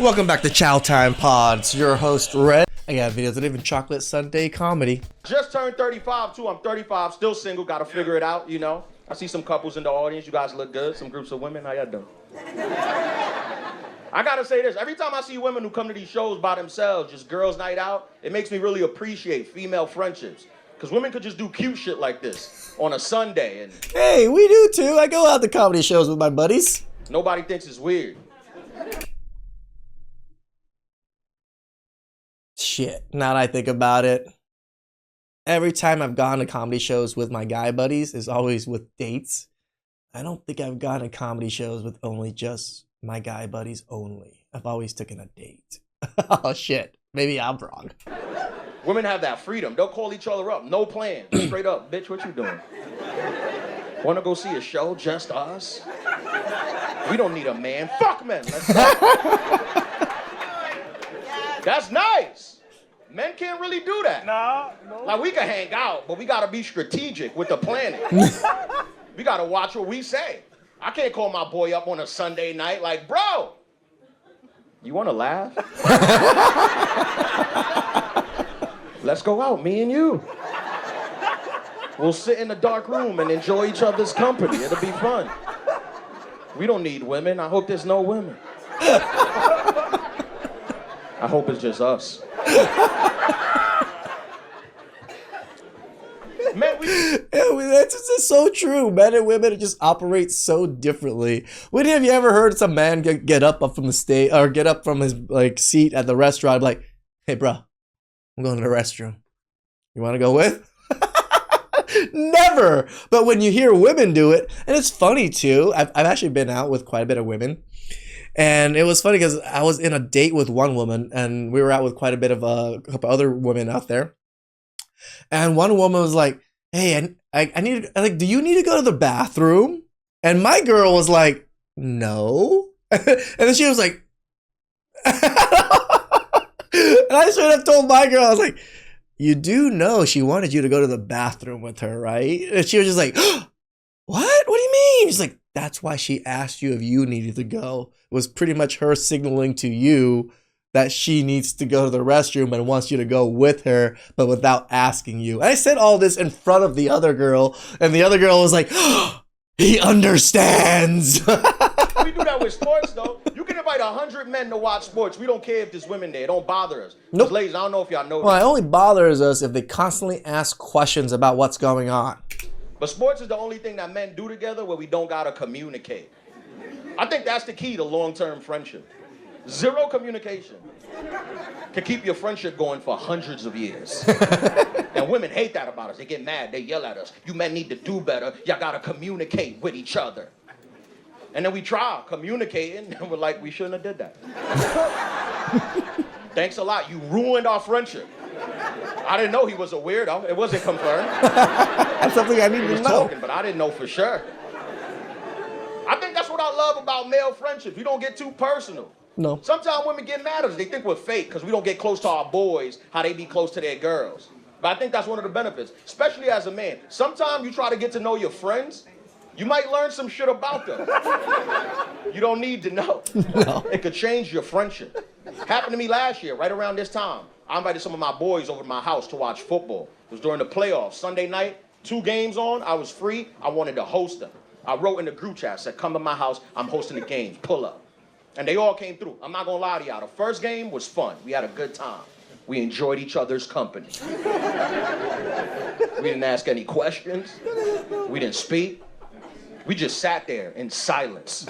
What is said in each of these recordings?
Welcome back to Chow Time Pods. Your host, Red. I got videos of even chocolate Sunday comedy. Just turned 35 too. I'm 35, still single. Got to figure it out, you know. I see some couples in the audience. You guys look good. Some groups of women. How y'all doing? I gotta say this. Every time I see women who come to these shows by themselves, just girls' night out, it makes me really appreciate female friendships. Because women could just do cute shit like this on a Sunday and Hey, we do too. I go out to comedy shows with my buddies. nobody thinks it's weird. Shit, now that I think about it, every time I've gone to comedy shows with my guy buddies is always with dates. I don't think I've gone to comedy shows with only just my guy buddies only. I've always taken a date. Oh shit, maybe I'm wrong. Women have that freedom. They'll call each other up, no plan. Straight up, bitch, what you doing? Wanna go see a show, just us? We don't need a man. Fuck men. Let's go. That's nice. Men can't really do that. No. Like, we can hang out, but we gotta be strategic with the planning. We gotta watch what we say. I can't call my boy up on a Sunday night like, bro, you wanna laugh? Let's go out, me and you. We'll sit in a dark room and enjoy each other's company. It'll be fun. We don't need women. I hope there's no women. I hope it's just us. Man, That's just so true. Men and women just operate so differently. When have you ever heard some man get up from the stage or get up from his seat at the restaurant like, hey bro, I'm going to the restroom. You want to go with? Never. But when you hear women do it, and it's funny too. I've actually been out with quite a bit of women. And it was funny because I was in a date with one woman and we were out with quite a bit of a couple other women out there. And one woman was like, hey, I need, like, do you need to go to the bathroom? And my girl was like, no. And then she was like, and I straight up told my girl, I was like, you do know she wanted you to go to the bathroom with her, right? And she was just like, what? What do you mean? She's like, that's why she asked you if you needed to go. It was pretty much her signaling to you that she needs to go to the restroom and wants you to go with her, but without asking you. And I said all this in front of the other girl, and the other girl was like, oh, he understands. we do that with sports, though. You can invite 100 men to watch sports. We don't care if there's women there. It don't bother us. Nope. Ladies, I don't know if y'all know Well, this. it only bothers us if they constantly ask questions about what's going on. But sports is the only thing that men do together where we don't gotta communicate. I think that's the key to long-term friendship. Zero communication can keep your friendship going for hundreds of years. And women hate that about us. They get mad. They yell at us. You men need to do better. Y'all gotta communicate with each other. And then we try communicating, and we're like, we shouldn't have did that. Thanks a lot. You ruined our friendship. I didn't know he was a weirdo. It wasn't confirmed. That's something I need He to was know. talking, but I didn't know for sure. I think that's what I love about male friendships. You don't get too personal. No. Sometimes women get mad at us. They think we're fake because we don't get close to our boys how they be close to their girls. But I think that's one of the benefits, especially as a man. Sometimes you try to get to know your friends, you might learn some shit about them. You don't need to know. No. It could change your friendship. Happened to me last year, right around this time. I invited some of my boys over to my house to watch football. It was during the playoffs. Sunday night, 2 games on. I was free. I wanted to host them. I wrote in the group chat, said, come to my house. I'm hosting the games. Pull up. And they all came through. I'm not going to lie to y'all. The first game was fun. We had a good time. We enjoyed each other's company. We didn't ask any questions. We didn't speak. We just sat there in silence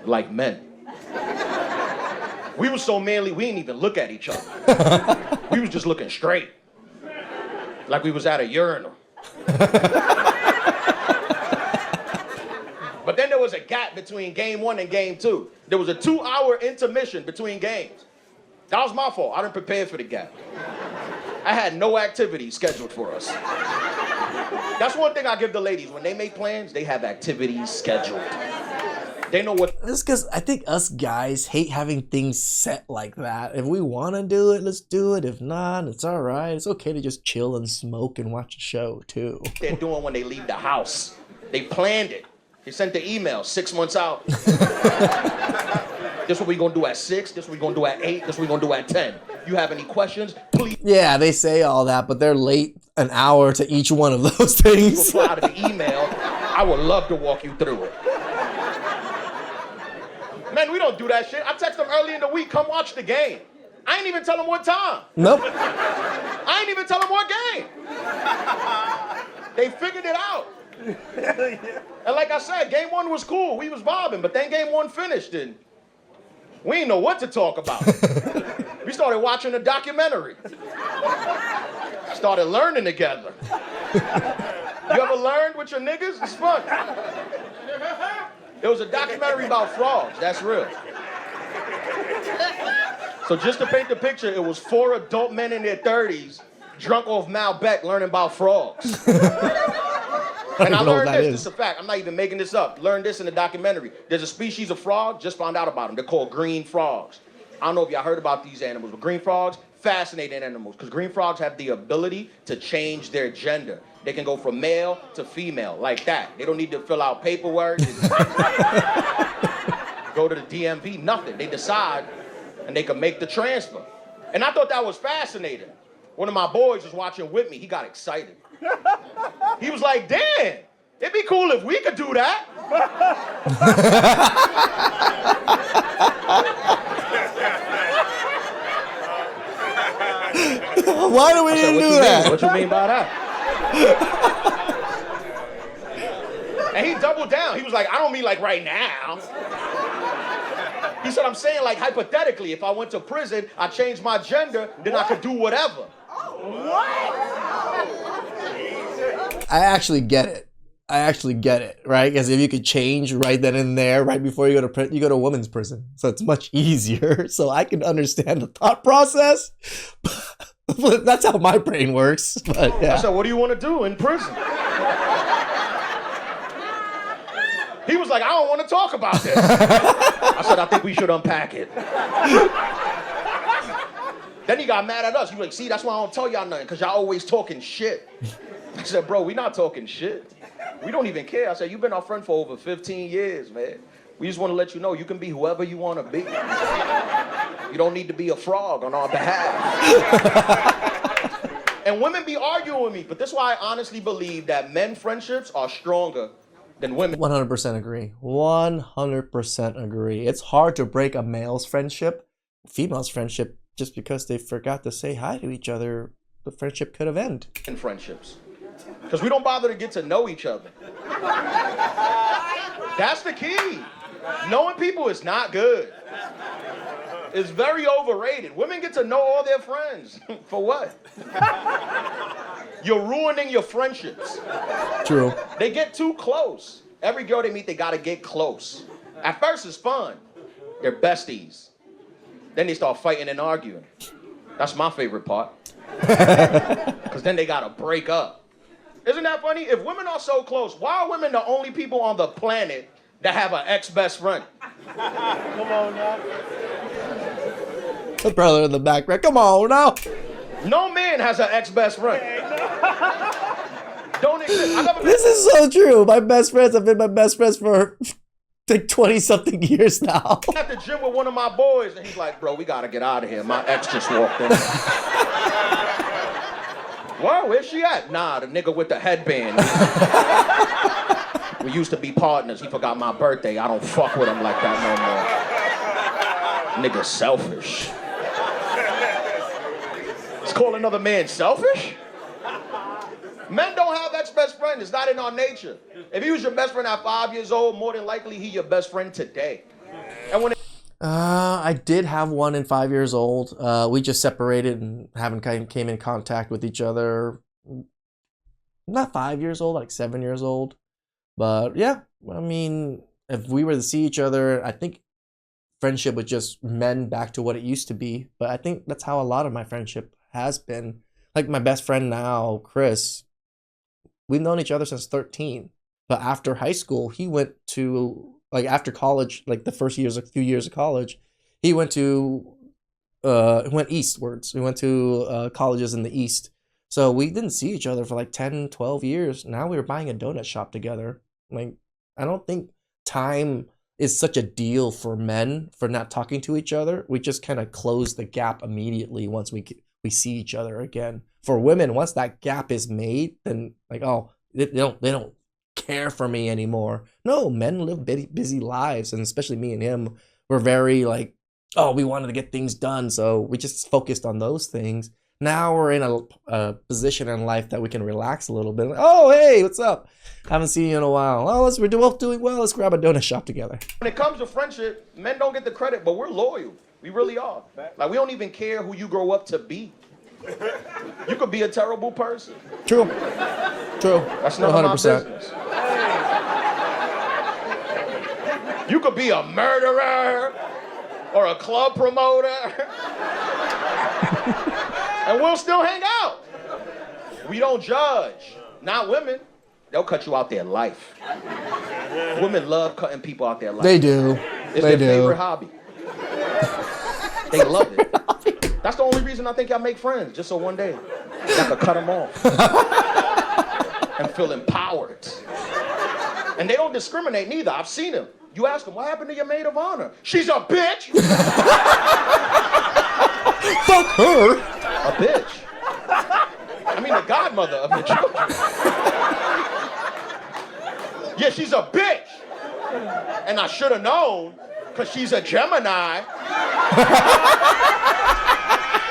like men. We were so manly, we didn't even look at each other. We was just looking straight. Like we was at a urinal. But then there was a gap between game 1 and game 2. There was a 2-hour intermission between games. That was my fault. I didn't prepare for the gap. I had no activities scheduled for us. That's one thing I give the ladies. When they make plans, they have activities scheduled. They know what. It's because I think us guys hate having things set like that. If we want to do it, let's do it. If not, it's all right. It's okay to just chill and smoke and watch a show too. They're doing when they leave the house. They planned it. They sent the email 6 months out. This is what we gonna do at 6, this is what we gonna do at 8, this is what we gonna do at 10. You have any questions, please Yeah, they say all that, but they're late an hour to each one of those things. reply to the email. I would love to walk you through it. Man, we don't do that shit. I text them early in the week, come watch the game. I ain't even tell them what time. Nope. I ain't even tell them what game. They figured it out. And like I said, game 1 was cool. We was vibing, but then game 1 finished and we didn't know what to talk about. We started watching a documentary. Started learning together. You ever learned with your niggas? It's fun. It was a documentary about frogs. That's real. So just to paint the picture, it was 4 adult men in their 30s drunk off Malbec learning about frogs. And I learned this. This is a fact. I'm not even making this up. Learned this in the documentary. There's a species of frog, just found out about them. They're called green frogs. I don't know if y'all heard about these animals, but green frogs, fascinating animals, because green frogs have the ability to change their gender. They can go from male to female, like that. They don't need to fill out paperwork. Go to the DMV, nothing. They decide, and they can make the transfer. And I thought that was fascinating. One of my boys was watching with me. He got excited. He was like, damn, it'd be cool if we could do that. Why do we need to do that? What you mean by that? And he doubled down. He was like, I don't mean like right now. He said, I'm saying like hypothetically, if I went to prison, I changed my gender, then I could do whatever. I actually get it. Right? Because if you could change right then and there, right before you go to you go to women's prison, so it's much easier. So I can understand the thought process. But that's how my brain works. But yeah. I said, what do you want to do in prison? He was like, I don't want to talk about this. I said, I think we should unpack it. Then he got mad at us. He was like, see, that's why I don't tell y'all nothing, because y'all always talking shit. I said, bro, we not talking shit. We don't even care. I said, you've been our friend for over 15 years, man. We just want to let you know you can be whoever you want to be. You don't need to be a frog on our behalf. And women be arguing with me, but this is why I honestly believe that men friendships are stronger than women. 100% agree. 100% agree. It's hard to break a male's friendship, female's friendship, just because they forgot to say hi to each other. The friendship could have ended. In friendships. Because we don't bother to get to know each other. That's the key. Knowing people is not good. It's very overrated. Women get to know all their friends. For what? You're ruining your friendships. True. They get too close. Every girl they meet, they gotta get close. At first, it's fun. They're besties. Then they start fighting and arguing. That's my favorite part. Because then they gotta break up. Isn't that funny? If women are so close, why are women the only people on the planet that have an ex-best friend? Come on now. The brother in the background. Come on now. No man has an ex-best friend. Don't exist. I never This is so true. My best friends have been my best friends for like 20-something years now. at the gym with one of my boys, and he's like, bro, we gotta get out of here. My ex just walked in. Well, where's she at? Nah, the nigga with the headband. We used to be partners. He forgot my birthday. I don't fuck with him like that no more. Nigga selfish. It's called another man selfish? Men don't have ex-best friend. It's not in our nature. If he was your best friend at 5 years old, more than likely he your best friend today. And when I did have one in 5 years old. We just separated and haven't came in contact with each other. Not 5 years old, like 7 years old. But yeah, I mean, if we were to see each other, I think friendship would just mend back to what it used to be. But I think that's how a lot of my friendship has been. Like my best friend now, Chris, we've known each other since 13. But after high school, he went to, like after college, like the first years, a few years of college, he went eastwards. We went to colleges in the East. So we didn't see each other for like 10, 12 years. Now we were buying a donut shop together. Like, I don't think time is such a deal for men for not talking to each other, we just kind of close the gap immediately once we see each other again. For women, once that gap is made, then like, oh, they don't care for me anymore. No, men live busy lives, and especially me and him, we're very like, oh, we wanted to get things done, so we just focused on those things. Now we're in a position in life that we can relax a little bit. Like, oh, hey, what's up? Haven't seen you in a while. Oh, we're both doing well. Let's grab a donut shop together. When it comes to friendship, men don't get the credit, but we're loyal. We really are. Like, we don't even care who you grow up to be. You could be a terrible person. True. That's none of my business. You could be a murderer or a club promoter. And we'll still hang out. We don't judge. Not women. They'll cut you out their life. Women love cutting people out their life. They do. It's their favorite hobby. They love it. That's the only reason I think y'all make friends, just so one day y'all can cut them off and feel empowered. And they don't discriminate neither. I've seen them. You ask them, what happened to your maid of honor? She's a bitch. Fuck her. A bitch. I mean, the godmother of the children. Yeah, she's a bitch. And I should have known, because she's a Gemini.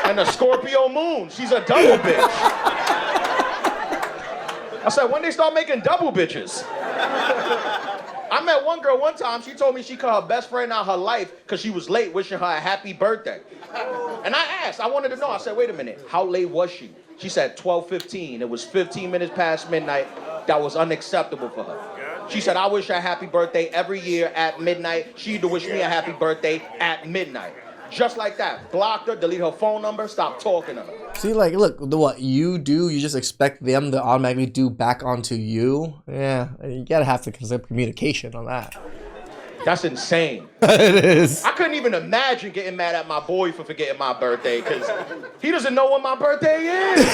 And a Scorpio moon. She's a double bitch. I said, when they start making double bitches? I met one girl one time, she told me she called her best friend out her life because she was late wishing her a happy birthday. And I asked, I wanted to know, I said, wait a minute, how late was she? She said 12:15. It was 15 minutes past midnight. That was unacceptable for her. She said, I wish her a happy birthday every year at midnight. She used to wish me a happy birthday at midnight. Just like that. Blocked her, delete her phone number, stop talking to her. See, like, look, what you do, you just expect them to automatically do back onto you. Yeah, you gotta have to consider communication on that. That's insane. It is. I couldn't even imagine getting mad at my boy for forgetting my birthday, because he doesn't know when my birthday is.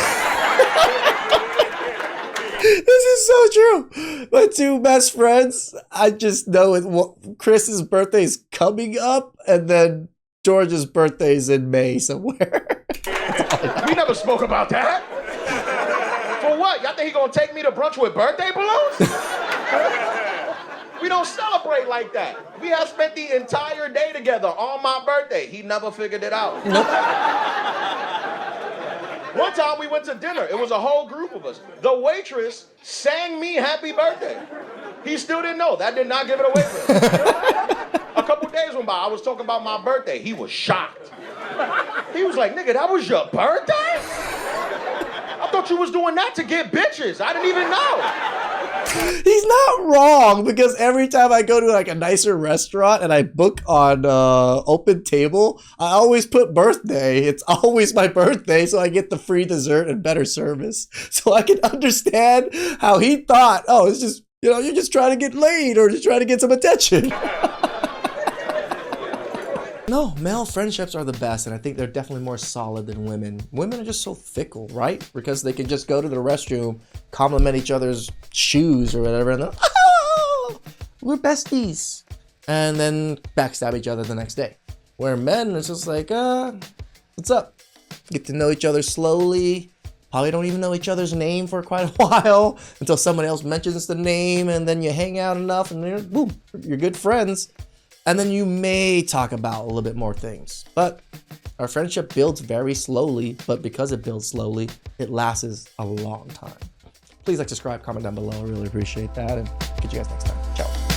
This is so true. My two best friends, I just know Chris's birthday is coming up, and then George's birthday is in May somewhere. We never spoke about that. For what? Y'all think he gonna take me to brunch with birthday balloons? We don't celebrate like that. We have spent the entire day together on my birthday. He never figured it out. Nope. One time we went to dinner. It was a whole group of us. The waitress sang me happy birthday. He still didn't know. That did not give it away for him. A couple days went by. I was talking about my birthday. He was shocked. He was like, nigga, that was your birthday? I thought you was doing that to get bitches. I didn't even know. He's not wrong, because every time I go to like a nicer restaurant and I book on Open Table, I always put birthday. It's always my birthday, so I get the free dessert and better service. So I can understand how he thought, oh, it's just, you're just trying to get laid or just trying to get some attention. No, male friendships are the best, and I think they're definitely more solid than women. Women are just so fickle, right? Because they can just go to the restroom, compliment each other's shoes or whatever, and then, oh, we're besties. And then backstab each other the next day. Where men, it's just like, what's up? Get to know each other slowly. Probably don't even know each other's name for quite a while until someone else mentions the name, and then you hang out enough, and then, boom, you're good friends. And then you may talk about a little bit more things. But our friendship builds very slowly, but because it builds slowly, it lasts a long time. Please like, subscribe, comment down below. I really appreciate that, and catch you guys next time. Ciao.